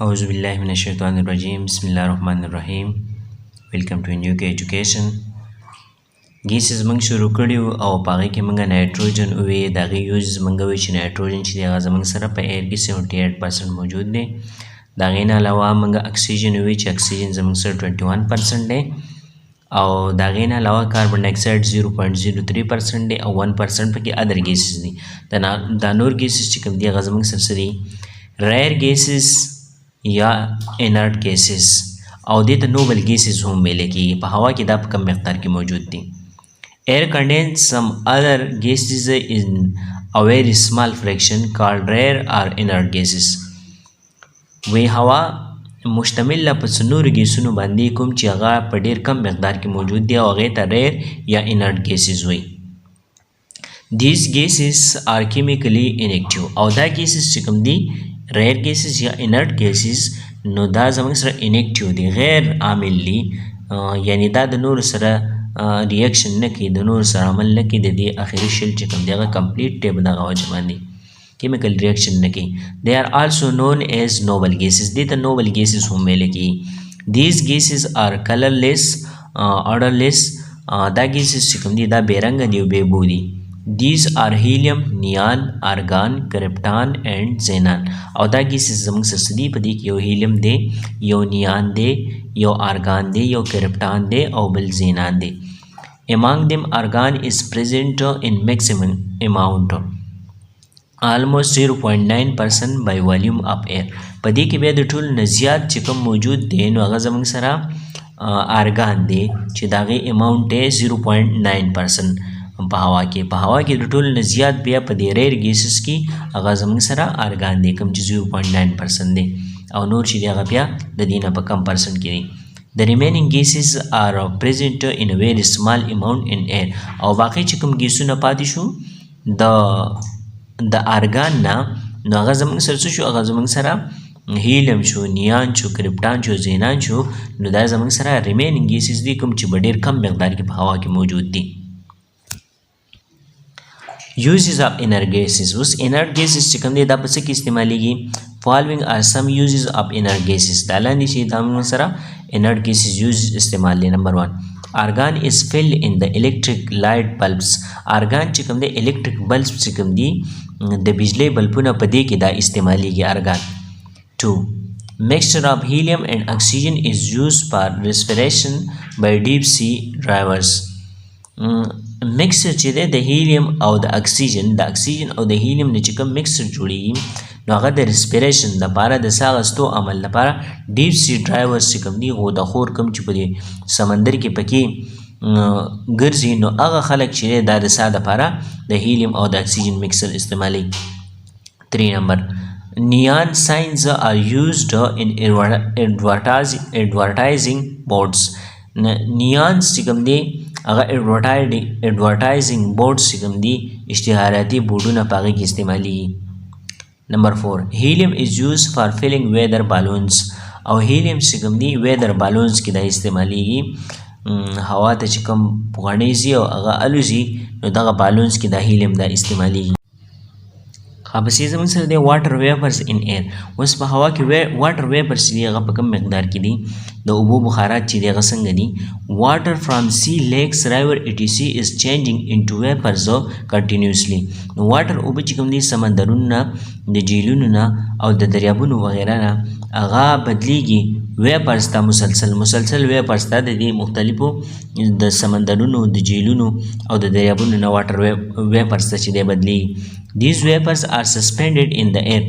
أعوذ بالله من الشيطان الرجيم بسم الله الرحمن الرحيم. Welcome to Kpk Education. Gases موږ شروع کړیو او په هغې کې موږ نایټروجن ووی د هغې یوز موږ ووی چې نایټروجن چې دی هغه زموږ سره په ایر کې 78% موجود دی. د هغې نه علاوه موږ اکسیجن ووی چې اکسیجن زموږ سره 21% دی او د هغې نه علاوه کاربن ډای اکساید 0.03% دی او 1% پکې ادر ګیسز دي. دا نور ګیسز چې کوم دي هغه زموږ سره څه دي؟ ریئر ګیسز یا انرټ ګیسز او دې ته نوبل ګیسز هم ویل کېږي. په هوا کې دا په کم مقدار کې موجود دي. Air contains some other gases in a very small fraction called rare or inert gases. وی هوا مشتمل په څلورو ګیسونو باندې کوم چې هغه په ډېر کم مقدار کې موجود دي او هغې ته rare یا inert gases وایي. These gases are chemically inactive او دا gases چې کوم دي rare gases یا inert gases نو دا زموږ سره inactive دي، غیر عامل دي، یعنی دا د نورو سره ریاکشن نه کوي، د نورو سره عمل نه کوي. د دې آخري شل چې کوم دی هغه کمپلیټ دی په دغه وجه باندې کیمیکل ریاکشن نه کوي. They are also known as noble gases. دې ته noble gases هم ویل کېږي. These gases are colorless, odorless. دا gases چې کوم دي دا بې رنګه دي او بې بو دي. These are helium, neon, argon, krypton and xenon. او دا gases زموږ سره څه دي؟ په دې کې یو هیلیم دی، یو نیان دی، یو argon دی، یو krypton دی او بل xenon دی. Among them argon is present in maximum amount, almost 0.9% by volume of air. په دې کې بیا د ټولو نه زیات چې کوم موجود دی نو هغه زموږ سره argon دی چې د هغې اماونټ دی 0.9%. په هوا کې د ټولو نه زیات بیا په دې ریئر ګیسز کې هغه زموږ سره argon دی کوم چې 0.9% دی او نور چې دی هغه بیا د دې نه په کم پرسنټ کې دی. The remaining gases are present in a very small amount in air. او باقي چې کوم ګیسونه پاتې شو د argon نه نو هغه زموږ سره څه شو؟ هغه زموږ سره هیلیم شو، نیان شو، کرپټان شو، زینان شو. نو دا زموږ سره remaining gases دي کوم چې په ډېر کم مقدار کې په هوا کې موجود دي. Uses of inert gases. اوس inert gases چې کوم دی دا په څه کې استعمالیږي؟ Following are some uses of inert gases. دا لاندې چې دا موږ سره inert gases use استعمال دی. نمبر 1 argon is filled in the electric light bulbs. argon چې کوم دی electric bulbs چې کوم دی د بجلی بلبونه په دې کې دا استعمالیږي argon. 2 mixture of helium and oxygen is used for respiration by deep sea divers. مکسچر چې دی د هیلیم او د اکسیجن او د هیلیم نه چې کوم مکسچر جوړیږي نو هغه د ریسپیریشن دپاره د ساه اخیستو عمل لپاره ډیپ سی ډرایورز چې کوم دي غوطهخور کوم چې په دې سمندر کې پکې ګرځي نو هغه خلک چې دی دا د ساه دپاره د هیلیم او د اکسیجن مکسچر استعمالوي. 3 نمبر neon signs are used in advertising boards. نیانس چې کوم دی هغه ایڈورټایزنګ بورډز چې کوم دي اشتهاراتي بورډونه په هغې کې استعمالیږي. نمبر 4 هیلیم از یوز فار فیلنګ ویدر بالونز. او هیلیم چې کوم دي ویدر بالونز کې دا استعمالیږي، هوا ته چې کوم غڼې ځي او هغه الوزي نو دغه بالونز کې دا هیلیم دا استعمالیږي. پسې زموږ سره دی واټر ویپرز ان ایر. اوس په هوا کې واټر ویپرز چې دي هغه په کم مقدار کې دي. د اوبو بخارات چې دی هغه څنګه دي؟ واټر فرام سی لیکس ریور ایټیسی از چینجینګ انټو ویپرز کنټینیوسلی. نو واټر اوبه چې کوم دي سمندرونو نه، د جهیلونو نه او د دریابونو وغیره نه هغه بدلیږي ویپرز ته مسلسل ویپرز ته د دې مختلفو د سمندرونو، د جهیلونو او د دریابونو نه واټر ویپرز ته چې دی بدلیږي. These vapors are suspended in the air.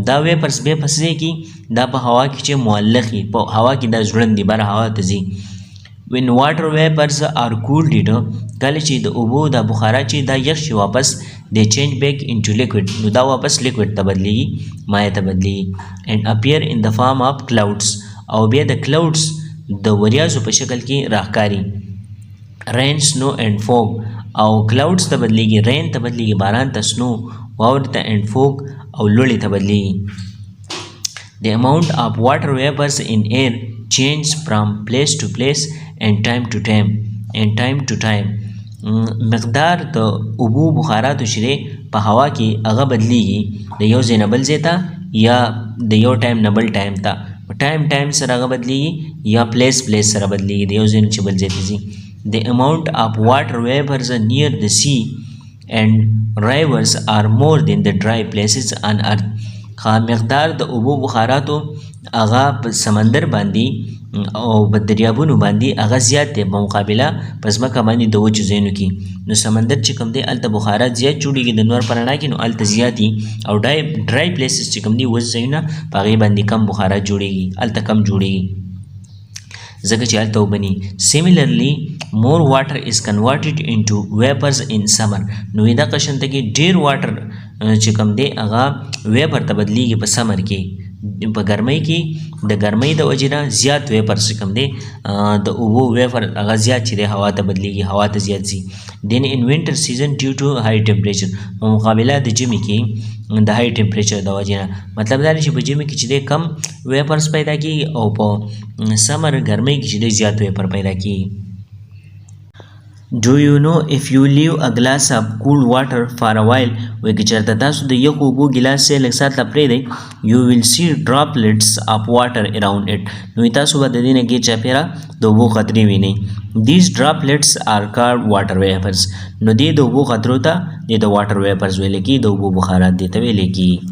دا ویپرز بیا په څه کې دا په هوا کې چې معلق وي، په هوا کې دا ځوړند دي، بره هوا ته ځي. When water vapors are cooled کله چې د اوبو دا بخارات چې دا یخ شي واپس they change back into liquid. نو دا واپس لیکوډ ته بدلیږي، مایع ته بدلیږي. and appear in the form of clouds. او بیا د کلاودز د وریځو په شکل کې راښکاري. rain, snow and fog. او کلاودز ته بدلیږي، رین ته بدلیږي، باران ته، سنو واورې ته، and fog او لوړې ته بدلیږي. The amount of water vapors in air change from place to place and time to time. مقدار د اوبو بخاراتو چې دی په هوا کې هغه بدلیږي د یو ځای نه بل ځای ته یا د یو ټایم نه بل ټایم ته ټایم سره هغه بدلیږي یا پلیس سره بدلیږي د یو ځای نه چې بل ځای ته ځي. The amount of water vapors near the sea and rivers are more than the dry places on earth. مقدار د اوبو بخاراتو هغه په سمندر باندې او په دریابونو باندې هغه زیات دی په مقابله په ځمکه باندې د وچو ځایونو کې. نو سمندر چې کوم دی هلته بخارات زیات جوړېږي د نور په رڼا کې، نو هلته زیات دي، او ډرای پلیسز چې کوم دي وچ ځایونه په هغې باندې کم بخارات جوړېږي، هلته کم جوړېږي ځکه چې هلته اوبه ني. Similarly, more water is converted into vapors in summer. نو دغه شانته کې ډېر واټر چې کوم دی هغه ویپر ته بدلیږي په سمر کې، په ګرمۍ کې د ګرمۍ د وجې نه زیات ویپر چې کوم دی د اوبو ویپر هغه زیات چې دی هوا ته بدلیږي، هوا ته زیات ځي. Then in winter season due to high temperature، په مقابله د ژمي کې د هاي ټمپریچر د وجې نه، مطلب دا دی چې په ژمي کې چې دی کم ویپرز پیدا کېږي او په سمر ګرمۍ کې چې دی زیات ویپر پیدا کېږي. Do you know if you leave a glass of cool water for a while، وایي که چېرته تاسو د یخو اوبو ګیلاس یې لږ ساعت له پرېږدئ، you will see droplets of water around it، نو تاسو به د دې نه ګیر چاپېره د اوبو قطرې وینئ. These droplets are called water vapors، نو دې د اوبو قطرو ته د واټر ویپرز ویل کېږي، د اوبو بخارات دې ته ویل کېږي.